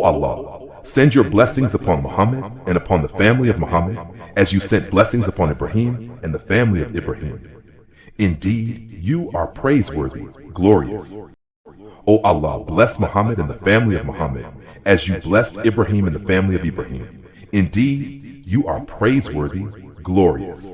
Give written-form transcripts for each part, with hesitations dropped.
Allah, send your blessings upon Muhammad and upon the family of Muhammad, as you sent blessings upon Ibrahim and the family of Ibrahim. Indeed, you are praiseworthy, glorious. O Allah, bless Muhammad and the family of Muhammad, as you blessed Ibrahim and the family of Ibrahim. Indeed, you are praiseworthy, glorious.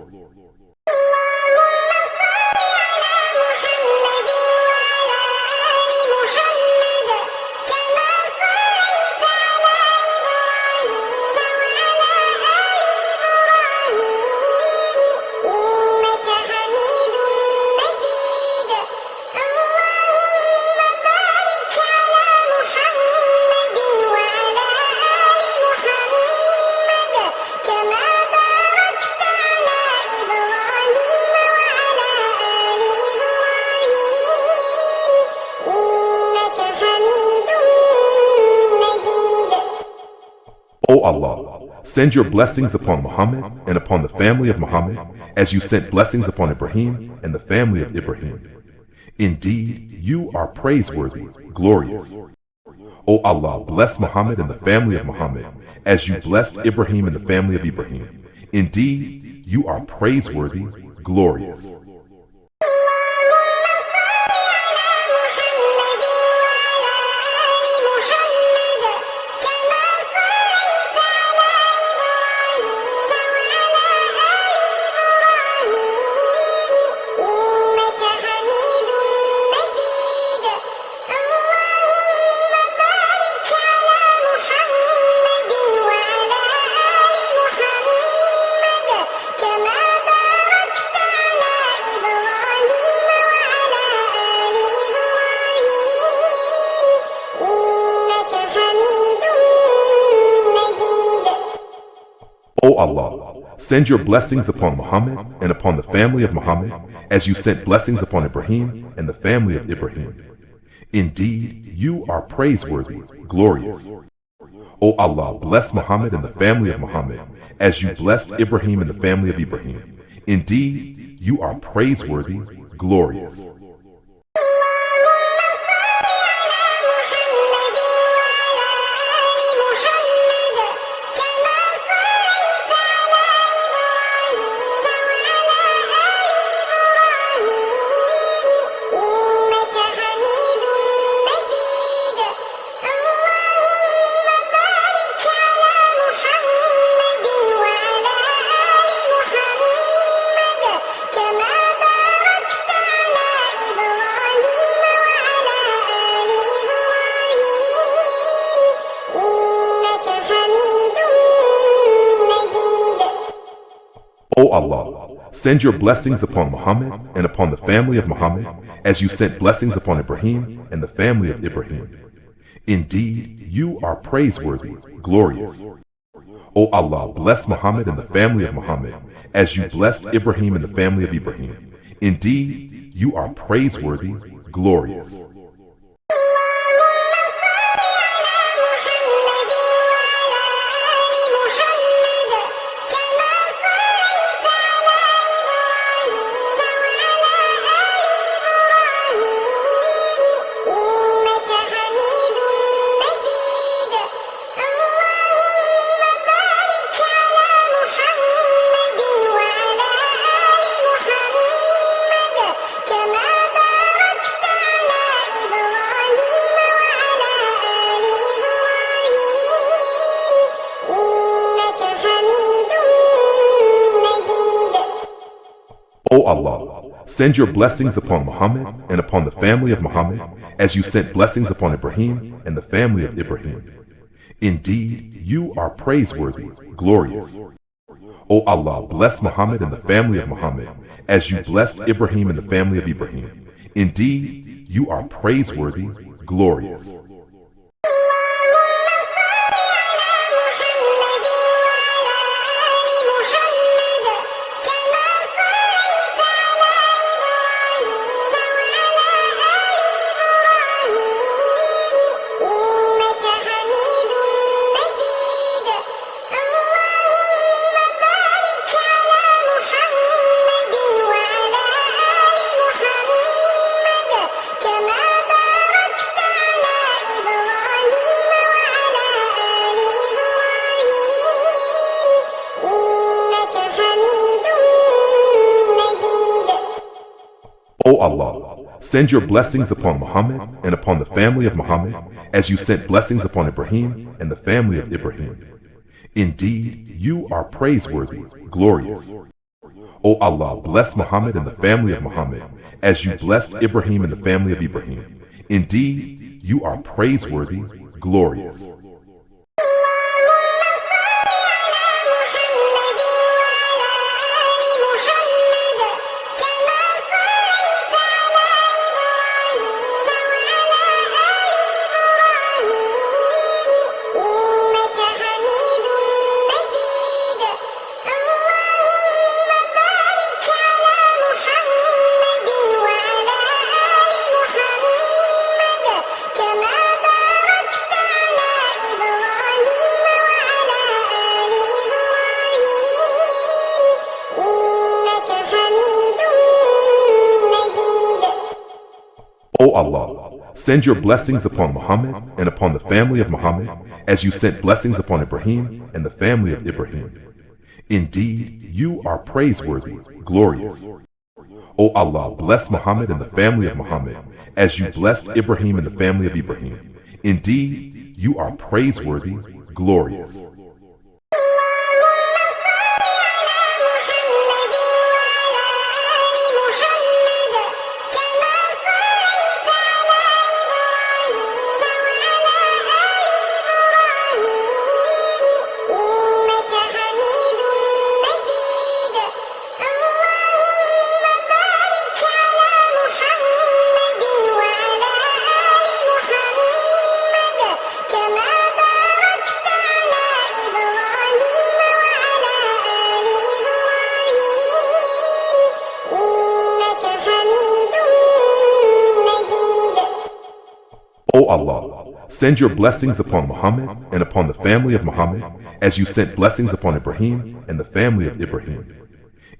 O Allah, send your blessings upon Muhammad and upon the family of Muhammad, as you sent blessings upon Ibrahim and the family of Ibrahim. Indeed, you are praiseworthy, glorious. O Allah, bless Muhammad and the family of Muhammad, as you blessed Ibrahim and the family of Ibrahim. Indeed, you are praiseworthy, glorious. O Allah, send your blessings upon Muhammad and upon the family of Muhammad, as you sent blessings upon Ibrahim and the family of Ibrahim. Indeed, you are praiseworthy, glorious. O Allah, bless Muhammad and the family of Muhammad, as you blessed Ibrahim and the family of Ibrahim. Indeed, you are praiseworthy, glorious. O Allah, send your blessings upon Muhammad and upon the family of Muhammad, as you sent blessings upon Ibrahim and the family of Ibrahim. Indeed, you are praiseworthy, glorious. O Allah, bless Muhammad and the family of Muhammad, as you blessed Ibrahim and the family of Ibrahim. Indeed, you are praiseworthy, glorious. O Allah, send your blessings upon Muhammad and upon the family of Muhammad, as you sent blessings upon Ibrahim and the family of Ibrahim. Indeed, you are praiseworthy, glorious. O Allah, bless Muhammad and the family of Muhammad, as you blessed Ibrahim and the family of Ibrahim. Indeed, you are praiseworthy, glorious. O Allah, send your blessings upon Muhammad and upon the family of Muhammad, as you sent blessings upon Ibrahim and the family of Ibrahim. Indeed, you are praiseworthy, glorious. O Allah, bless Muhammad and the family of Muhammad, as you blessed Ibrahim and the family of Ibrahim. Indeed, you are praiseworthy, glorious. O Allah, send your blessings upon Muhammad and upon the family of Muhammad, as you sent blessings upon Ibrahim and the family of Ibrahim. Indeed, you are praiseworthy, glorious. O Allah, bless Muhammad and the family of Muhammad, as you blessed Ibrahim and the family of Ibrahim. Indeed, you are praiseworthy, glorious. O Allah, send your blessings upon Muhammad and upon the family of Muhammad, as you sent blessings upon Ibrahim and the family of Ibrahim.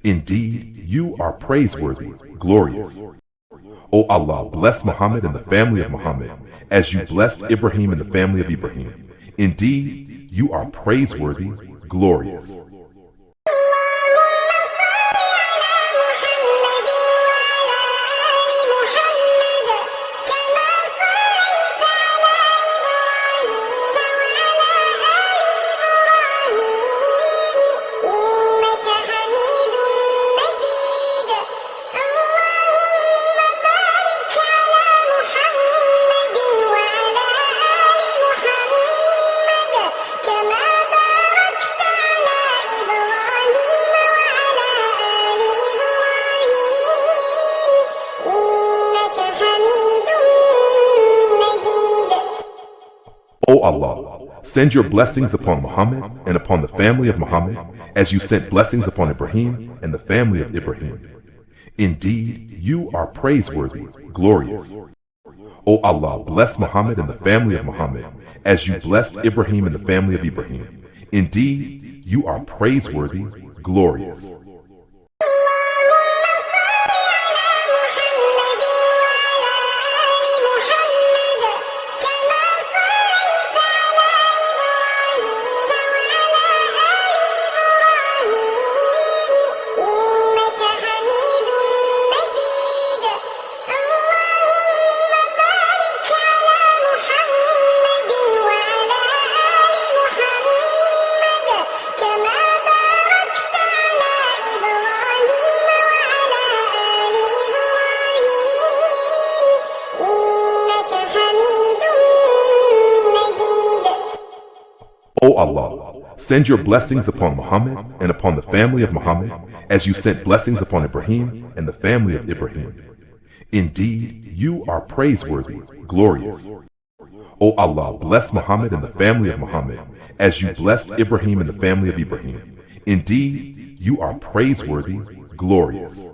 Indeed, you are praiseworthy, glorious. O Allah, bless Muhammad and the family of Muhammad, as you blessed Ibrahim and the family of Ibrahim. Indeed, you are praiseworthy, glorious. O Allah, send your blessings upon Muhammad and upon the family of Muhammad, as you sent blessings upon Ibrahim and the family of Ibrahim. Indeed, you are praiseworthy, glorious. O Allah, bless Muhammad and the family of Muhammad, as you blessed Ibrahim and the family of Ibrahim. Indeed, you are praiseworthy, glorious. O Allah, send your blessings upon Muhammad and upon the family of Muhammad, as you sent blessings upon Ibrahim and the family of Ibrahim. Indeed, you are praiseworthy, glorious. O Allah, bless Muhammad and the family of Muhammad, as you blessed Ibrahim and the family of Ibrahim. Indeed, you are praiseworthy, glorious.